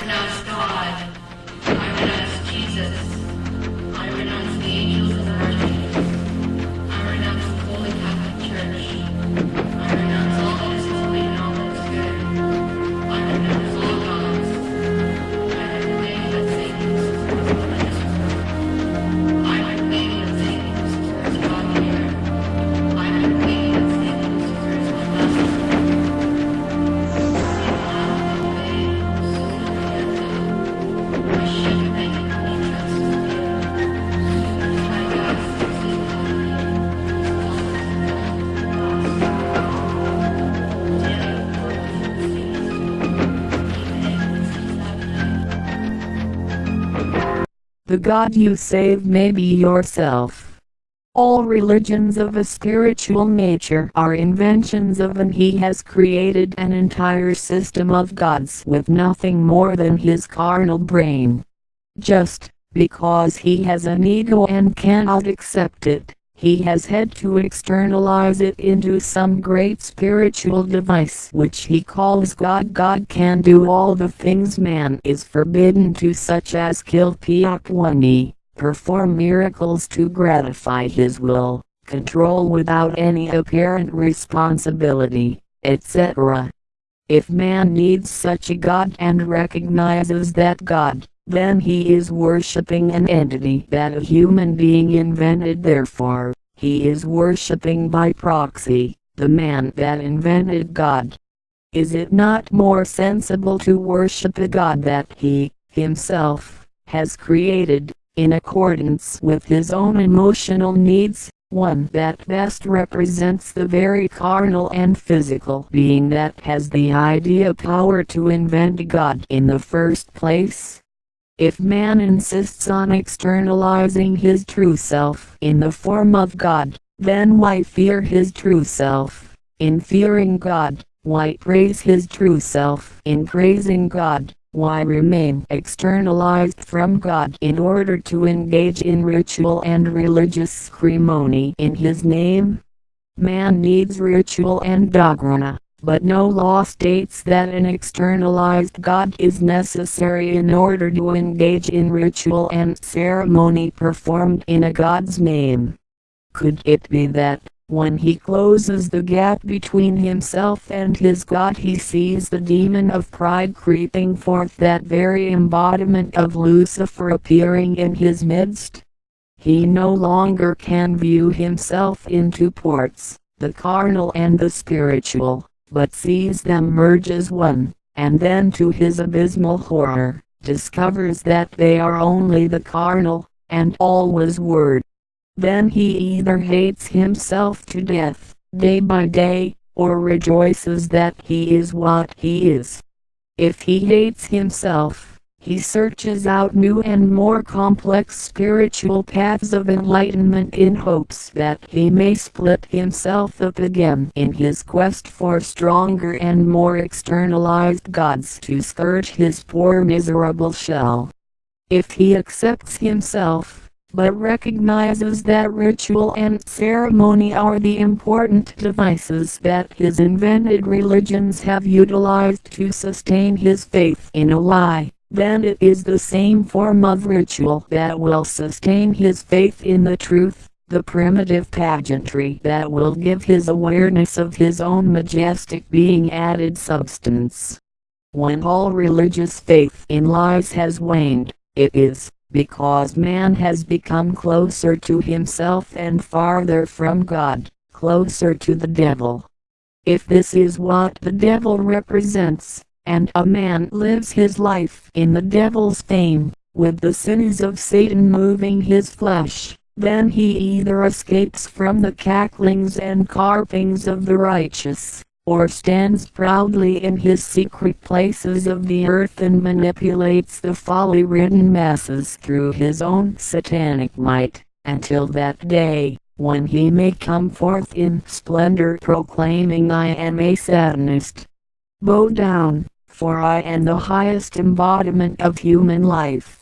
renounce God. I renounce Jesus. I renounce the angels and archangels. I renounce the Holy Catholic Church. I renounce all that is holy and all that is good. I renounce all gods. I proclaim that Satan is I proclaim that Satan is God the earth. I proclaim that Satan is my master. The God you save may be yourself. All religions of a spiritual nature are inventions of and he has created an entire system of gods with nothing more than his carnal brain. Just because he has an ego and cannot accept it, he has had to externalize it into some great spiritual device which he calls God. God can do all the things man is forbidden to, such as kill Piakwani, perform miracles to gratify his will, control without any apparent responsibility, etc. If man needs such a God and recognizes that God, then he is worshipping an entity that a human being invented. Therefore, he is worshipping by proxy the man that invented God. Is it not more sensible to worship a God that he, himself, has created, in accordance with his own emotional needs, one that best represents the very carnal and physical being that has the idea power to invent God in the first place? If man insists on externalizing his true self in the form of God, then why fear his true self? In fearing God, why praise his true self? In praising God, why remain externalized from God in order to engage in ritual and religious ceremony in his name? Man needs ritual and dogma, but no law states that an externalized God is necessary in order to engage in ritual and ceremony performed in a God's name. Could it be that, when he closes the gap between himself and his God, he sees the demon of pride creeping forth, that very embodiment of Lucifer appearing in his midst? He no longer can view himself in two parts, the carnal and the spiritual, but sees them merge as one, and then to his abysmal horror, discovers that they are only the carnal, and all was word. Then he either hates himself to death, day by day, or rejoices that he is what he is. If he hates himself, he searches out new and more complex spiritual paths of enlightenment in hopes that he may split himself up again in his quest for stronger and more externalized gods to scourge his poor miserable shell. If he accepts himself, but recognizes that ritual and ceremony are the important devices that his invented religions have utilized to sustain his faith in a lie, then it is the same form of ritual that will sustain his faith in the truth, the primitive pageantry that will give his awareness of his own majestic being added substance. When all religious faith in lies has waned, it is because man has become closer to himself and farther from God, closer to the devil. If this is what the devil represents, and a man lives his life in the devil's fame, with the sins of Satan moving his flesh, then he either escapes from the cacklings and carpings of the righteous, or stands proudly in his secret places of the earth and manipulates the folly-ridden masses through his own satanic might, until that day, when he may come forth in splendor proclaiming, "I am a Satanist. Bow down, for I am the highest embodiment of human life."